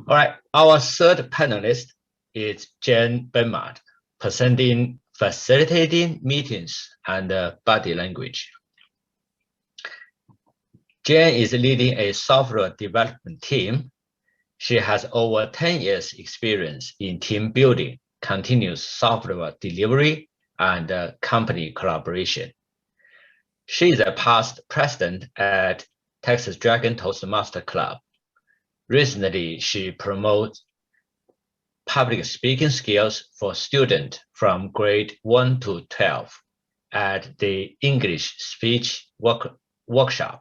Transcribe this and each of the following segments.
All right, our third panelist is Jen Benmart, presenting facilitating meetings and body language. Jen is leading a software development team. She has over 10 years experience in team building, continuous software delivery, and company collaboration. She is a past president at Texas Dragon Toastmaster Club. Recently, she promotes public speaking skills for students from grade 1 to 12 at the English speech workshop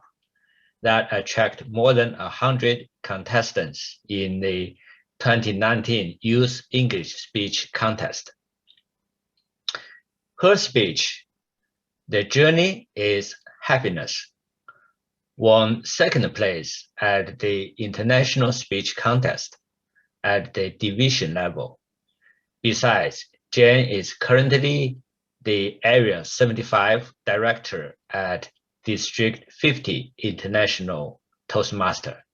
that attract more than 100 contestants in the 2019 Youth English Speech Contest. Her speech, "The Journey is Happiness," won second place at the International Speech Contest at the division level. Besides, Jen is currently the Area 75 Director at District 50 International Toastmaster.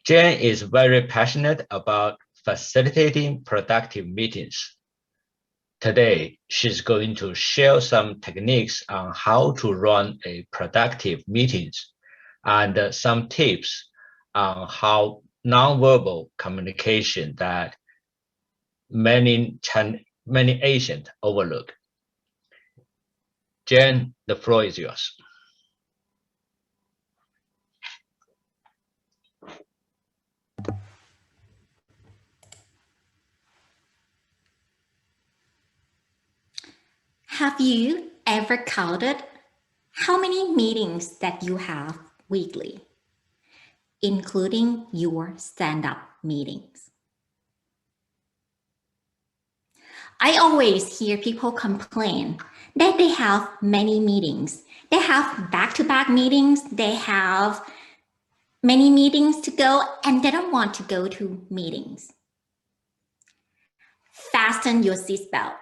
Jen is very passionate about facilitating productive meetings. Today, she's going to share some techniques on how to run a productive meetings and some tips on how nonverbal communication that many Asians overlook. Jen, the floor is yours. Have you ever counted how many meetings that you have weekly, including your stand-up meetings? I always hear people complain that they have many meetings. They have back-to-back meetings, they have many meetings to go, and they don't want to go to meetings. Fasten your seatbelt,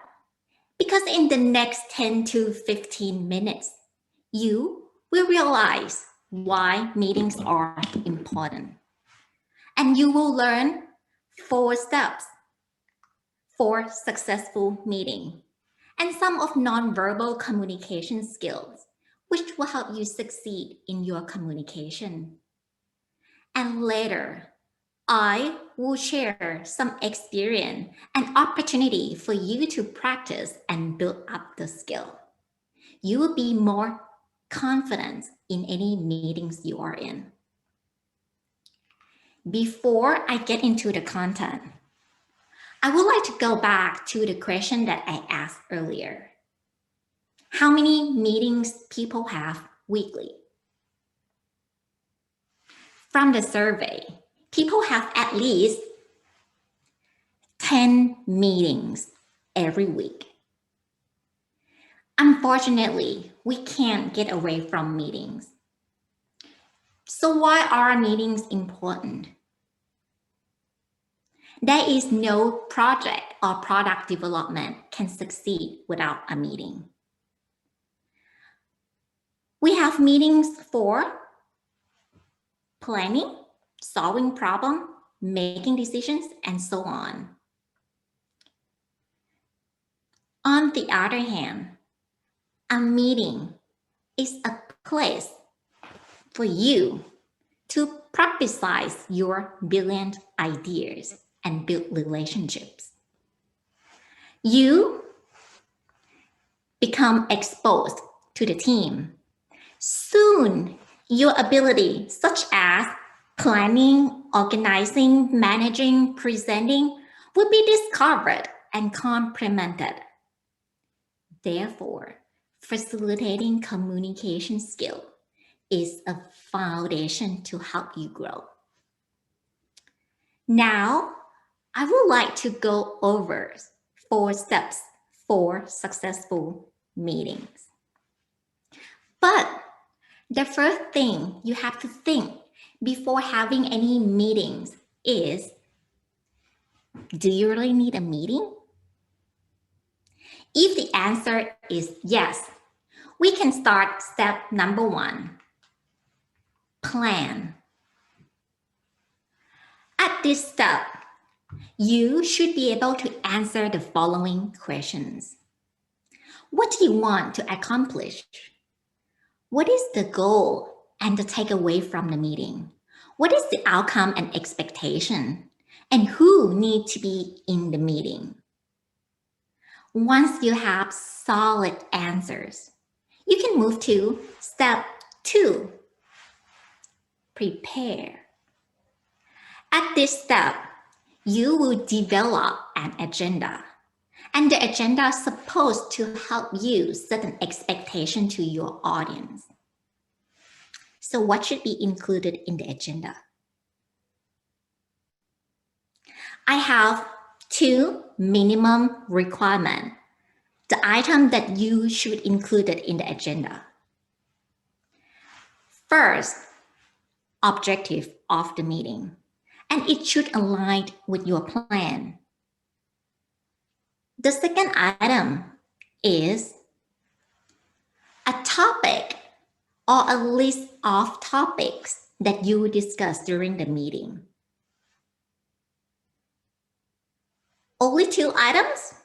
because in the next 10 to 15 minutes, you will realize why meetings are important. And you will learn 4 steps for successful meeting and some of nonverbal communication skills, which will help you succeed in your communication. And later, I will share some experience and opportunity for you to practice and build up the skill. You will be more confident in any meetings you are in. Before I get into the content, I would like to go back to the question that I asked earlier. How many meetings people have weekly? From the survey, people have at least 10 meetings every week. Unfortunately, we can't get away from meetings. So why are meetings important? There is no project or product development can succeed without a meeting. We have meetings for planning, solving problems, making decisions, and so on. On the other hand, a meeting is a place for you to publicize your brilliant ideas and build relationships. You become exposed to the team. Soon, your ability such as planning, organizing, managing, presenting will be discovered and complemented. Therefore, facilitating communication skill is a foundation to help you grow. Now, I would like to go over 4 steps for successful meetings. But the first thing you have to think before having any meetings is, do you really need a meeting? If the answer is yes, we can start step number 1, plan. At this step, you should be able to answer the following questions. What do you want to accomplish? What is the goal and the takeaway from the meeting? What is the outcome and expectation? And who needs to be in the meeting? Once you have solid answers, you can move to step 2, prepare. At this step, you will develop an agenda. And the agenda is supposed to help you set an expectation to your audience. So what should be included in the agenda? I have 2 minimum requirements, the item that you should include in the agenda. First, objective of the meeting, and it should align with your plan. The second item is a topic or a list of topics that you will discuss during the meeting. Only 2 items?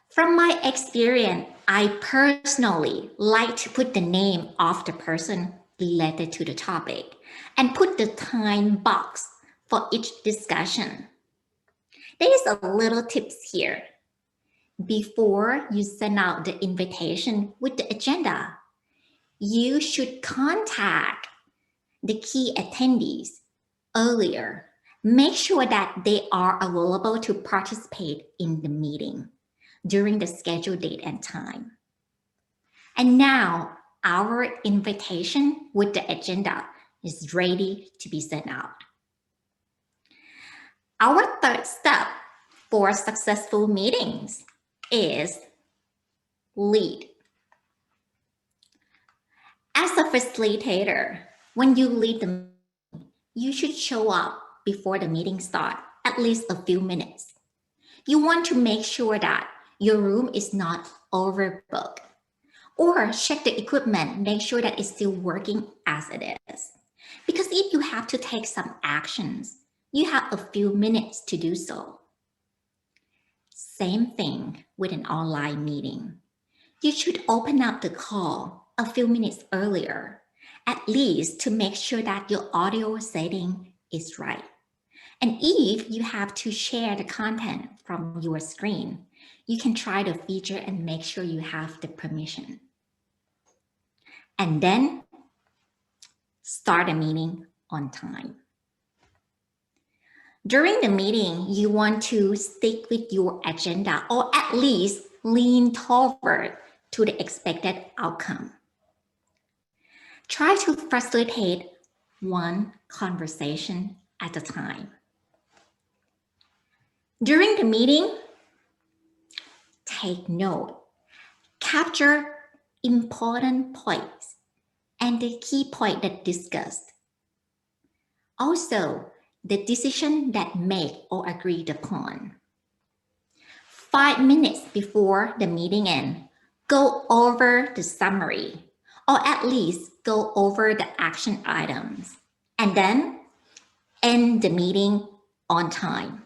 From my experience, I personally like to put the name of the person related to the topic and put the time box for each discussion. There is a little tips here. Before you send out the invitation with the agenda, you should contact the key attendees earlier. Make sure that they are available to participate in the meeting during the scheduled date and time. And now our invitation with the agenda is ready to be sent out. Our third step for successful meetings is lead. As a facilitator, when you lead the meeting, you should show up before the meeting starts, at least a few minutes. You want to make sure that your room is not overbooked, or check the equipment, make sure that it's still working as it is. Because if you have to take some actions, you have a few minutes to do so. Same thing with an online meeting. You should open up the call a few minutes earlier, at least to make sure that your audio setting is right. And if you have to share the content from your screen, you can try the feature and make sure you have the permission. And then start a meeting on time. During the meeting, you want to stick with your agenda or at least lean toward to the expected outcome. Try to facilitate one conversation at a time. During the meeting, take note, capture important points and the key point that discussed. Also, the decision that made or agreed upon. 5 minutes before the meeting ends, go over the summary or at least go over the action items and then end the meeting on time.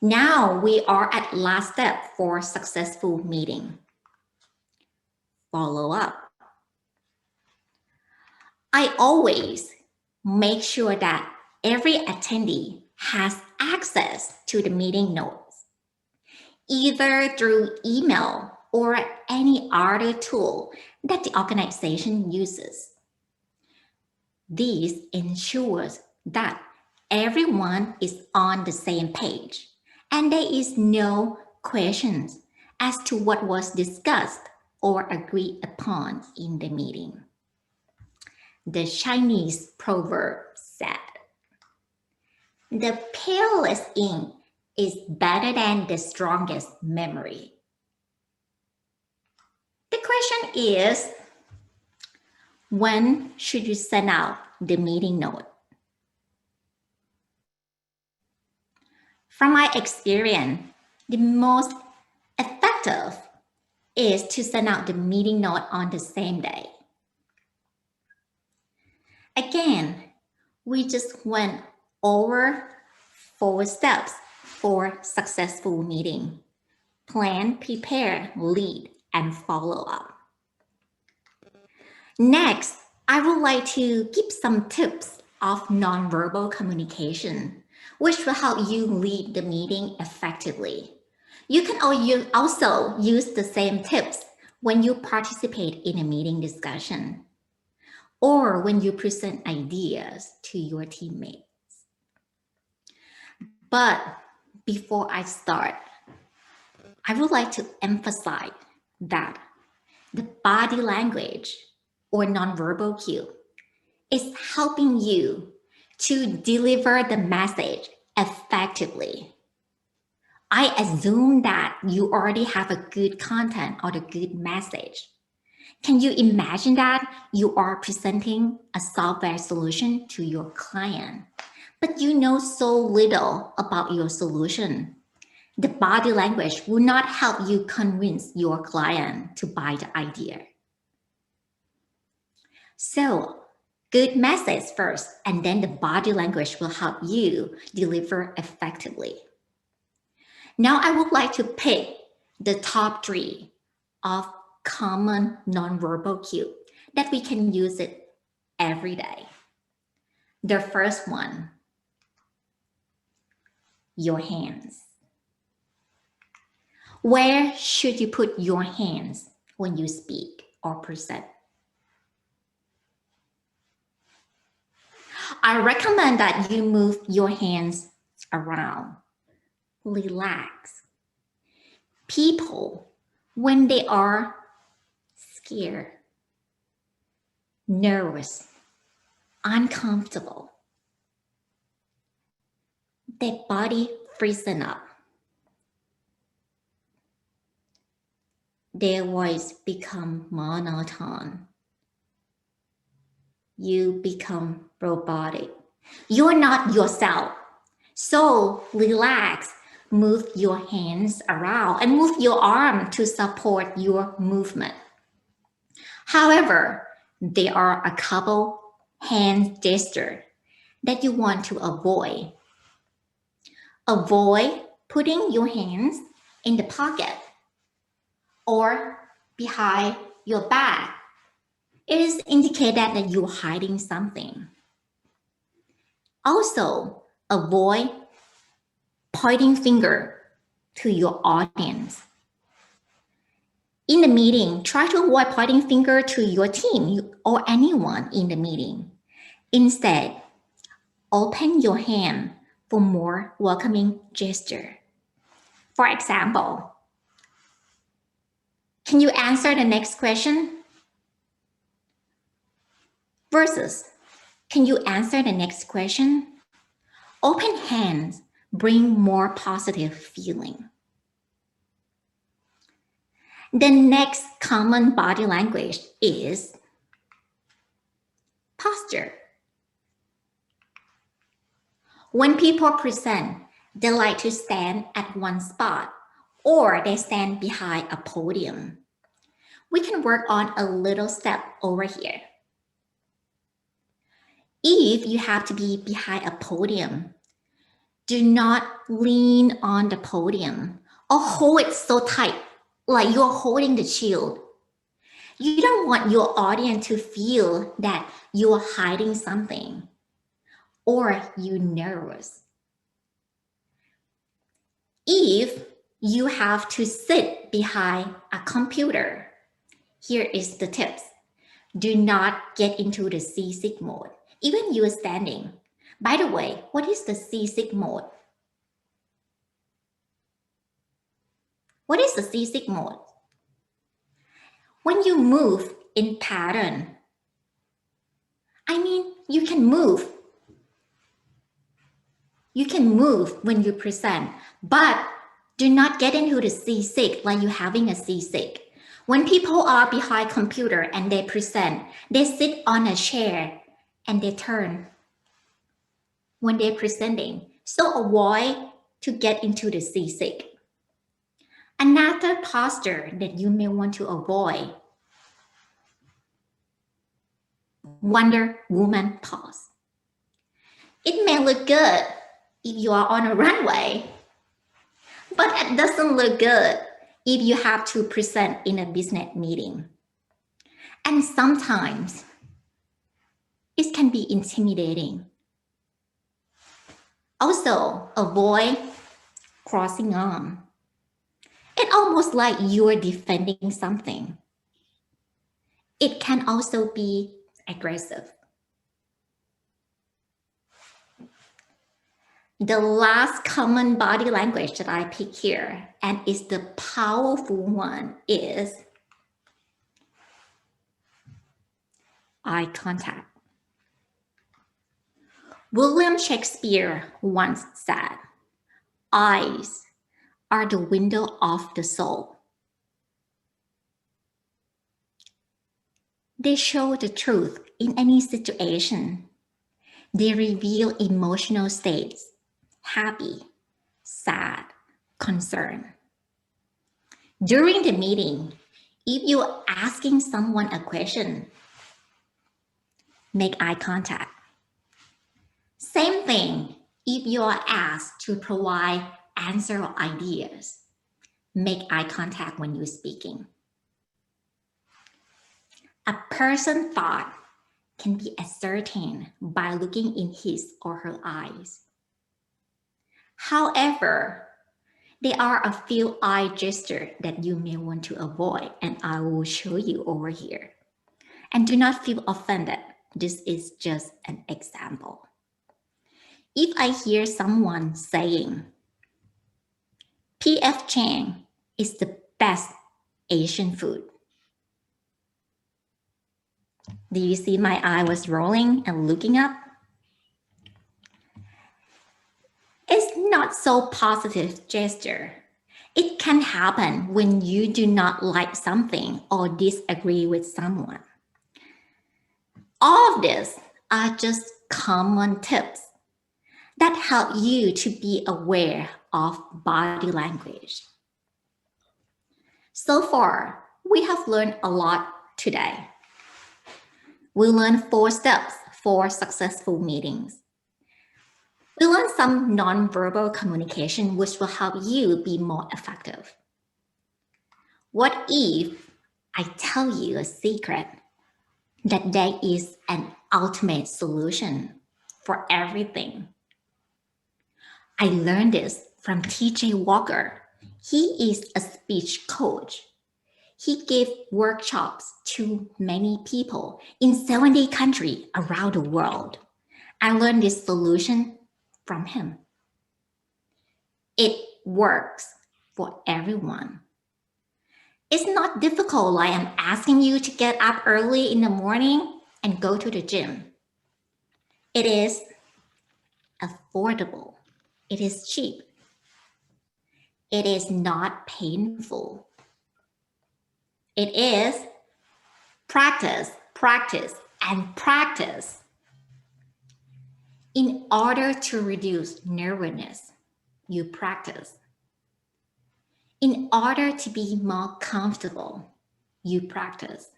Now we are at last step for successful meeting. Follow up. I always make sure that every attendee has access to the meeting notes, either through email or any other tool that the organization uses. This ensures that everyone is on the same page and there is no questions as to what was discussed or agreed upon in the meeting. The Chinese proverb said, "The palest ink is better than the strongest memory." The question is, when should you send out the meeting note? From my experience, the most effective is to send out the meeting note on the same day. Again, we just went over 4 steps for successful meeting. Plan, prepare, lead, and follow up. Next, I would like to give some tips of nonverbal communication, which will help you lead the meeting effectively. You can also use the same tips when you participate in a meeting discussion or when you present ideas to your teammates. But before I start, I would like to emphasize that the body language or nonverbal cue is helping you to deliver the message effectively. I assume that you already have a good content or a good message. Can you imagine that you are presenting a software solution to your client, but you know so little about your solution? The body language will not help you convince your client to buy the idea. So, good message first, and then the body language will help you deliver effectively. Now I would like to pick the top 3 of common nonverbal cue that we can use it every day. The first one, your hands. Where should you put your hands when you speak or present? I recommend that you move your hands around. Relax. People, when they are scared, nervous, uncomfortable, their body freezes up. Their voice become monotone. You become robotic. You're not yourself. So relax, move your hands around and move your arm to support your movement. However, there are a couple hand gestures that you want to avoid. Avoid putting your hands in the pocket or behind your back. It is indicated that you're hiding something. Also, avoid pointing finger to your audience. In the meeting, try to avoid pointing finger to your team or anyone in the meeting. Instead, open your hand for more welcoming gesture. For example, can you answer the next question? Versus, can you answer the next question? Open hands bring more positive feeling. The next common body language is posture. When people present, they like to stand at one spot or they stand behind a podium. We can work on a little step over here. If you have to be behind a podium, do not lean on the podium or hold it so tight like you're holding the shield. You don't want your audience to feel that you're hiding something or you're nervous. If you have to sit behind a computer, here is the tips. Do not get into the seasick mode, even you're standing. By the way, what is the seasick mode? What is the seasick mode? When you move in pattern, you can move. You can move when you present, but do not get into the seasick like you're having a seasick. When people are behind computer and they present, they sit on a chair and they turn when they're presenting. So avoid to get into the seasick. Another posture that you may want to avoid, Wonder Woman pose. It may look good if you are on a runway, but it doesn't look good if you have to present in a business meeting. And sometimes it can be intimidating. Also, avoid crossing arm. It's almost like you're defending something. It can also be aggressive. The last common body language that I pick here, and is the powerful one, is eye contact. William Shakespeare once said, "Eyes are the window of the soul." They show the truth in any situation. They reveal emotional states, happy, sad, concerned. During the meeting, if you're asking someone a question, make eye contact. Same thing if you are asked to provide answer or ideas, make eye contact when you're speaking. A person's thought can be ascertained by looking in his or her eyes. However, there are a few eye gestures that you may want to avoid, and I will show you over here. And do not feel offended. This is just an example. If I hear someone saying, "P.F. Chang is the best Asian food," do you see my eye was rolling and looking up? It's not so positive gesture. It can happen when you do not like something or disagree with someone. All of this are just common tips that help you to be aware of body language. So far, we have learned a lot today. We learned 4 steps for successful meetings. We learned some nonverbal communication which will help you be more effective. What if I tell you a secret that there is an ultimate solution for everything? I learned this from TJ Walker. He is a speech coach. He gave workshops to many people in 70 countries around the world. I learned this solution from him. It works for everyone. It's not difficult like I'm asking you to get up early in the morning and go to the gym. It is affordable. It is cheap. It is not painful. It is practice, practice, and practice. In order to reduce nervousness, you practice. In order to be more comfortable, you practice.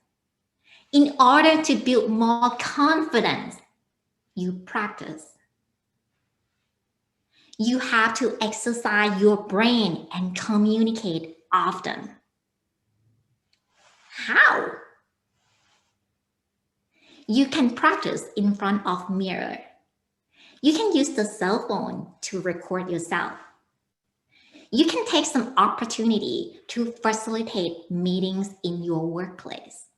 In order to build more confidence, you practice. You have to exercise your brain and communicate often. How? You can practice in front of a mirror. You can use the cell phone to record yourself. You can take some opportunity to facilitate meetings in your workplace.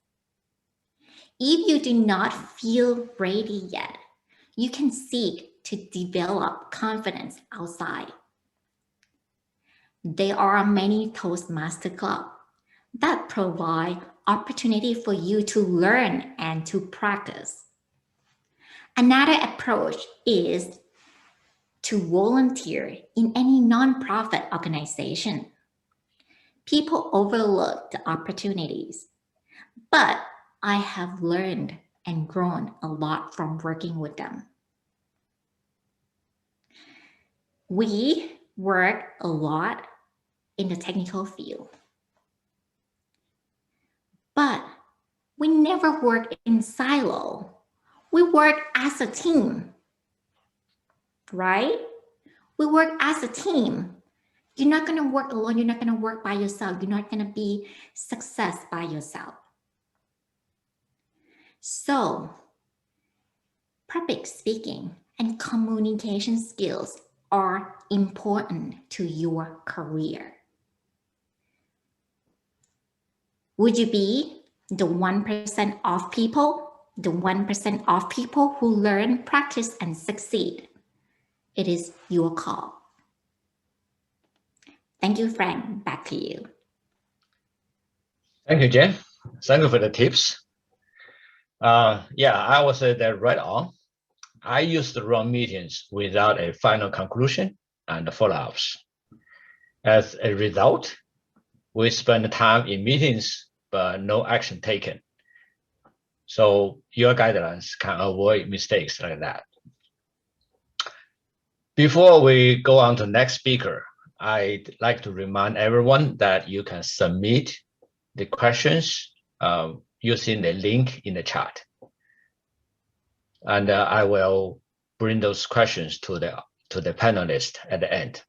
If you do not feel ready yet, you can seek to develop confidence outside. There are many Toastmaster clubs that provide opportunity for you to learn and to practice. Another approach is to volunteer in any nonprofit organization. People overlook the opportunities, but I have learned and grown a lot from working with them. We work a lot in the technical field, but we never work in silo. We work as a team. right? We work as a team. You're not going to work alone. You're not going to work by yourself. You're not going to be success by yourself. So, public speaking and communication skills are important to your career. Would you be the 1% of people, the 1% of people who learn, practice, and succeed? It is your call. Thank you, Frank. Back to you. Thank you, Jen. Thank you for the tips. Yeah, I will say that right on. I used to run meetings without a final conclusion and follow-ups. As a result, we spend time in meetings, but no action taken. So your guidelines can avoid mistakes like that. Before we go on to the next speaker, I'd like to remind everyone that you can submit the questions using the link in the chat. And I will bring those questions to the panelists at the end.